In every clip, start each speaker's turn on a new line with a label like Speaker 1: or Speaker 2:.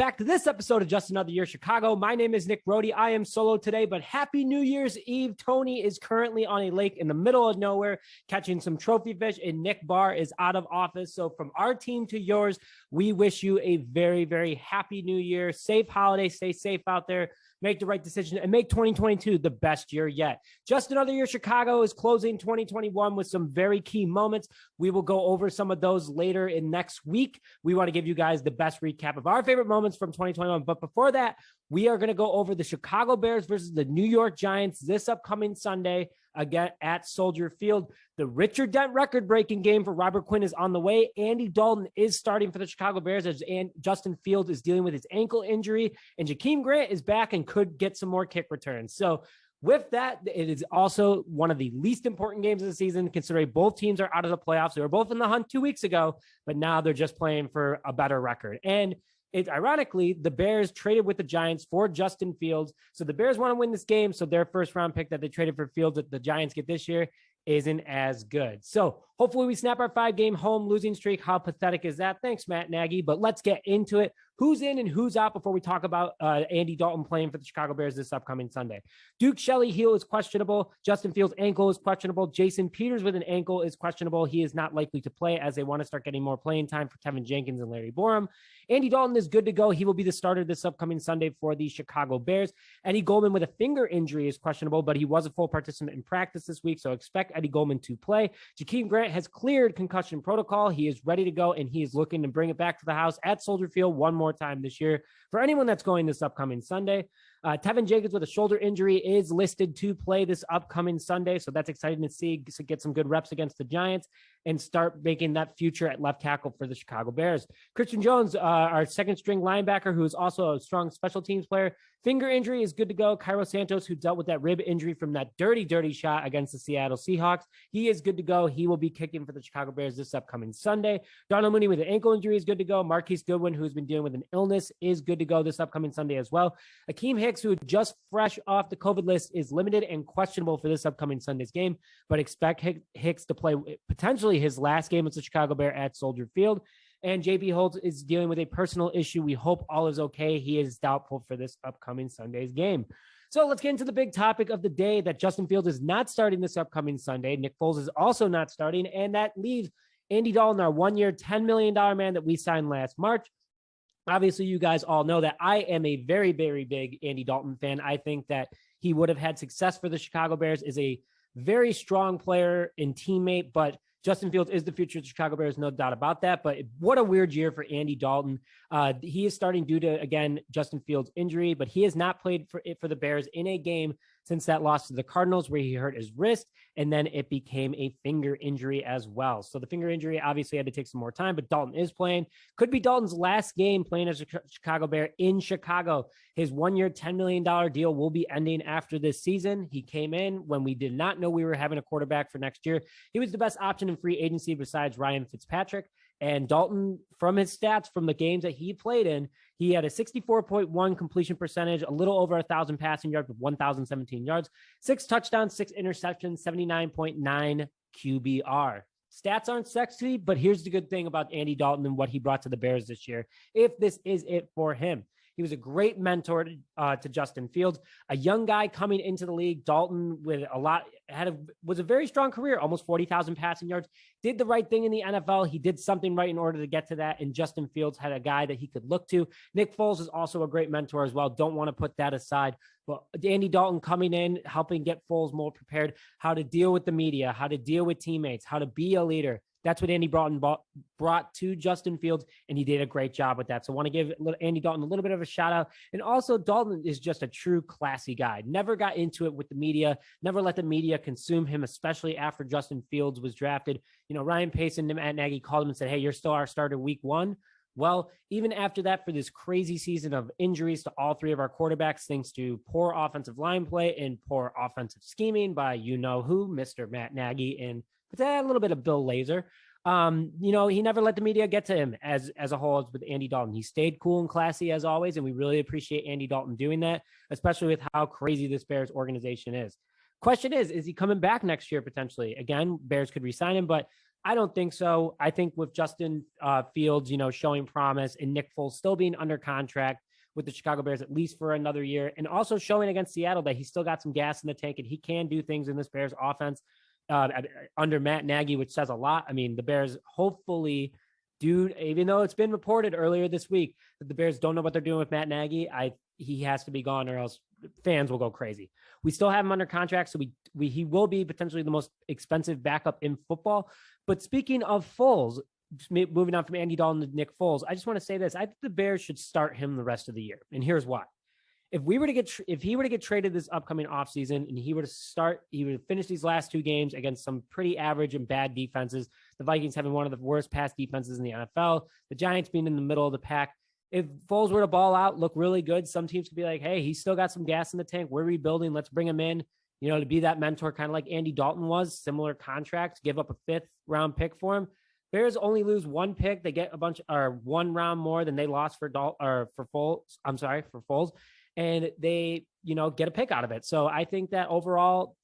Speaker 1: back to this episode of Just Another Year Chicago. My name is Nick Brody. I am solo today, but happy New Year's Eve. Tony is currently on a lake in the middle of nowhere catching some trophy fish, and Nick Barr is out of office. So from our team to yours, we wish you a very, very happy New Year. Safe holiday. Stay safe out there. Make the right decision and make 2022 the best year yet. Just Another Year Chicago is closing 2021 with some very key moments. We will go over some of those later in next week. We want to give you guys the best recap of our favorite moments from 2021. But before that, we are going to go over the Chicago Bears versus the New York Giants this upcoming Sunday again at Soldier Field. The Richard Dent record-breaking game for Robert Quinn is on the way. Andy Dalton is starting for the Chicago Bears as Justin Fields is dealing with his ankle injury, and Jakeem Grant is back and could get some more kick returns. So with that, it is also one of the least important games of the season, considering both teams are out of the playoffs. They were both in the hunt 2 weeks ago, but now they're just playing for a better record. And ironically, the Bears traded with the Giants for Justin Fields. So the Bears want to win this game. So their first round pick that they traded for Fields that the Giants get this year isn't as good. So hopefully we snap our 5-game home losing streak. How pathetic is that? Thanks, Matt Nagy. But let's get into it. Who's in and who's out before we talk about Andy Dalton playing for the Chicago Bears this upcoming Sunday. Duke Shelley heel is questionable. Justin Fields' ankle is questionable. Jason Peters with an ankle is questionable. He is not likely to play as they want to start getting more playing time for Tevin Jenkins and Larry Borum. Andy Dalton is good to go. He will be the starter this upcoming Sunday for the Chicago Bears. Eddie Goldman with a finger injury is questionable, but he was a full participant in practice this week, so expect Eddie Goldman to play. Jakeem Grant has cleared concussion protocol. He is ready to go, and he is looking to bring it back to the house at Soldier Field one more time this year for anyone that's going this upcoming Sunday. Tevin Jenkins with a shoulder injury is listed to play this upcoming Sunday, so that's exciting to see, to get some good reps against the Giants and start making that future at left tackle for the Chicago Bears. Christian Jones, our second string linebacker, who is also a strong special teams player, finger injury is good to go. Cairo Santos, who dealt with that rib injury from that dirty shot against the Seattle Seahawks, he is good to go. He will be kicking for the Chicago Bears this upcoming Sunday. Darnell Mooney with an ankle injury is good to go. Marquise Goodwin, who's been dealing with an illness, is good to go this upcoming Sunday as well. Akeem Hicks, who just fresh off the COVID list, is limited and questionable for this upcoming Sunday's game, but expect Hicks to play potentially his last game as the Chicago Bear at Soldier Field. And JP Holtz is dealing with a personal issue. We hope all is okay. He is doubtful for this upcoming Sunday's game. So let's get into the big topic of the day, that Justin Fields is not starting this upcoming Sunday. Nick Foles is also not starting, and that leaves Andy Dalton, our one-year, $10 million man that we signed last March. Obviously, you guys all know that I am a very, very big Andy Dalton fan. I think that he would have had success for the Chicago Bears, is a very strong player and teammate, but Justin Fields is the future of the Chicago Bears, no doubt about that. But what a weird year for Andy Dalton. He is starting due to, again, Justin Fields' injury, but he has not played for the Bears in a game since that loss to the Cardinals, where he hurt his wrist, and then it became a finger injury as well. So the finger injury obviously had to take some more time, but Dalton is playing. Could be Dalton's last game playing as a Chicago Bear in Chicago. His one-year, $10 million deal will be ending after this season. He came in when we did not know we were having a quarterback for next year. He was the best option in free agency besides Ryan Fitzpatrick. And Dalton, from his stats from the games that he played in, he had a 64.1 completion percentage, a little over 1,000 passing yards with 1,017 yards, 6 touchdowns, 6 interceptions, 79.9 QBR. Stats aren't sexy, but here's the good thing about Andy Dalton and what he brought to the Bears this year, if this is it for him. He was a great mentor to Justin Fields, a young guy coming into the league. Dalton was a very strong career, almost 40,000 passing yards, did the right thing in the NFL. He did something right in order to get to that. And Justin Fields had a guy that he could look to. Nick Foles is also a great mentor as well. Don't want to put that aside. But Andy Dalton coming in, helping get Foles more prepared, how to deal with the media, how to deal with teammates, how to be a leader. That's what Andy brought to Justin Fields, and he did a great job with that. So I want to give Andy Dalton a little bit of a shout out. And also, Dalton is just a true classy guy. Never got into it with the media, never let the media consume him, especially after Justin Fields was drafted. You know, Ryan Pace and Matt Nagy called him and said, "Hey, you're still our starter week 1." Well, even after that, for this crazy season of injuries to all three of our quarterbacks, thanks to poor offensive line play and poor offensive scheming by you-know-who, Mr. Matt Nagy, and a little bit of Bill Lazor. He never let the media get to him as a whole as with Andy Dalton. He stayed cool and classy as always, and we really appreciate Andy Dalton doing that, especially with how crazy this Bears organization is. Question is he coming back next year potentially? Again, Bears could re-sign him, but I don't think so. I think with Justin Fields, showing promise and Nick Foles still being under contract with the Chicago Bears, at least for another year, and also showing against Seattle that he's still got some gas in the tank and he can do things in this Bears offense under Matt Nagy, which says a lot. I mean, the Bears hopefully do, even though it's been reported earlier this week that the Bears don't know what they're doing with Matt Nagy, he has to be gone or else fans will go crazy. We still have him under contract, so he will be potentially the most expensive backup in football. But speaking of Foles, moving on from Andy Dalton to Nick Foles, I just want to say this. I think the Bears should start him the rest of the year. And here's why. If he were to get traded this upcoming offseason and he would finish these last 2 games against some pretty average and bad defenses, the Vikings having one of the worst pass defenses in the NFL, the Giants being in the middle of the pack. If Foles were to ball out, look really good, some teams could be like, hey, he's still got some gas in the tank. We're rebuilding. Let's bring him in, to be that mentor, kind of like Andy Dalton was, similar contract, give up a 5th round pick for him. Bears only lose 1 pick. They get 1 round more than they lost for Foles. And they, get a pick out of it. So I think that overall,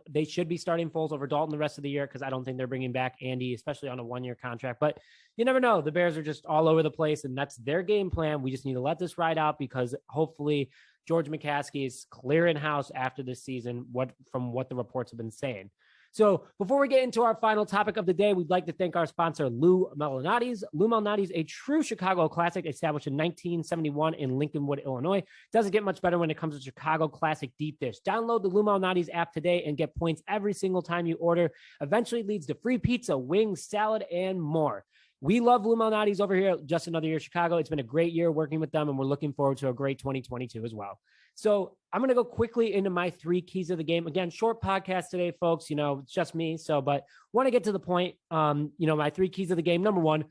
Speaker 1: they should be starting Foles over Dalton the rest of the year because I don't think they're bringing back Andy, especially on a 1-year contract. But you never know. The Bears are just all over the place, and that's their game plan. We just need to let this ride out because hopefully George McCaskey is clearing house after this season, from what the reports have been saying. So before we get into our final topic of the day, we'd like to thank our sponsor, Lou Malnati's. Lou Malnati's, a true Chicago classic established in 1971 in Lincolnwood, Illinois. Doesn't get much better when it comes to Chicago classic deep dish. Download the Lou Malnati's app today and get points every single time you order. Eventually leads to free pizza, wings, salad, and more. We love Lou Malnati's over here at Just Another Year Chicago. It's been a great year working with them, and we're looking forward to a great 2022 as well. So I'm going to go quickly into my 3 keys of the game. Again, short podcast today, folks. It's just me. But want to get to the point. My 3 keys of the game. Number 1,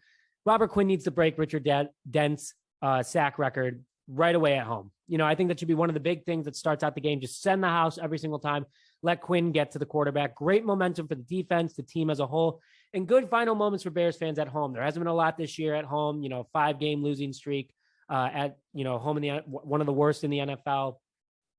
Speaker 1: Robert Quinn needs to break Richard Dent's sack record right away at home. I think that should be one of the big things that starts out the game. Just send the house every single time. Let Quinn get to the quarterback. Great momentum for the defense, the team as a whole, and good final moments for Bears fans at home. There hasn't been a lot this year at home. 5-game losing streak at home in one of the worst in the NFL.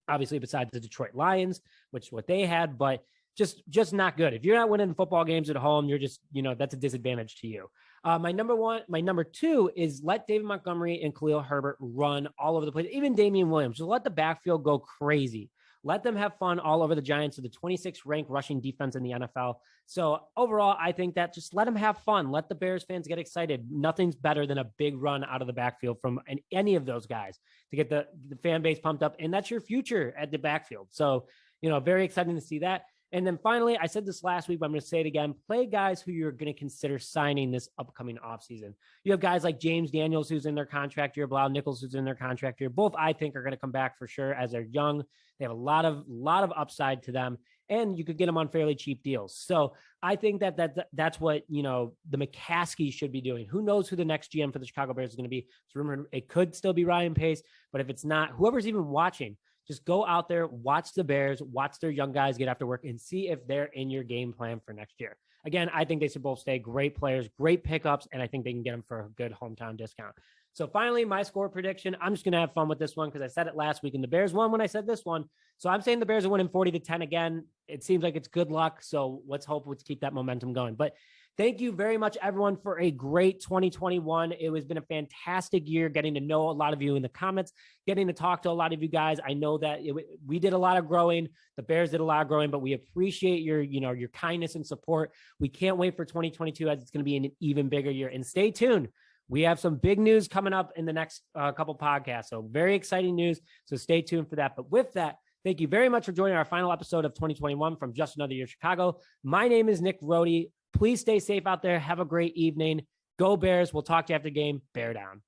Speaker 1: Obviously, besides the Detroit Lions, which is what they had, but just not good. If you're not winning football games at home, you're just that's a disadvantage to you. My number 2 is let David Montgomery and Khalil Herbert run all over the place. Even Damiem Williams, just let the backfield go crazy. Let them have fun all over the Giants, of the 26th ranked rushing defense in the NFL. So overall, I think that just let them have fun. Let the Bears fans get excited. Nothing's better than a big run out of the backfield from any of those guys to get the fan base pumped up. And that's your future at the backfield. So, very exciting to see that. And then finally, I said this last week, but I'm going to say it again. Play guys who you're going to consider signing this upcoming offseason. You have guys like James Daniels, who's in their contract year, Blau Nichols, who's in their contract year. Both, I think, are going to come back for sure as they're young. They have a lot of upside to them, and you could get them on fairly cheap deals. So I think that's what, the McCaskey should be doing. Who knows who the next GM for the Chicago Bears is going to be? So remember, it could still be Ryan Pace, but if it's not, whoever's even watching, just go out there, watch the Bears, watch their young guys get after work, and see if they're in your game plan for next year. Again, I think they should both stay great players, great pickups, and I think they can get them for a good hometown discount. So finally, my score prediction, I'm just going to have fun with this one because I said it last week, and the Bears won when I said this one. So I'm saying the Bears are winning 40-10 again. It seems like it's good luck, so let's keep that momentum going. But thank you very much, everyone, for a great 2021. It has been a fantastic year getting to know a lot of you in the comments, getting to talk to a lot of you guys. I know that we did a lot of growing. The Bears did a lot of growing, but we appreciate your kindness and support. We can't wait for 2022 as it's going to be an even bigger year. And stay tuned. We have some big news coming up in the next couple podcasts. So very exciting news. So stay tuned for that. But with that, thank you very much for joining our final episode of 2021 from Just Another Year Chicago. My name is Nick Rody. Please stay safe out there. Have a great evening. Go Bears. We'll talk to you after the game. Bear down.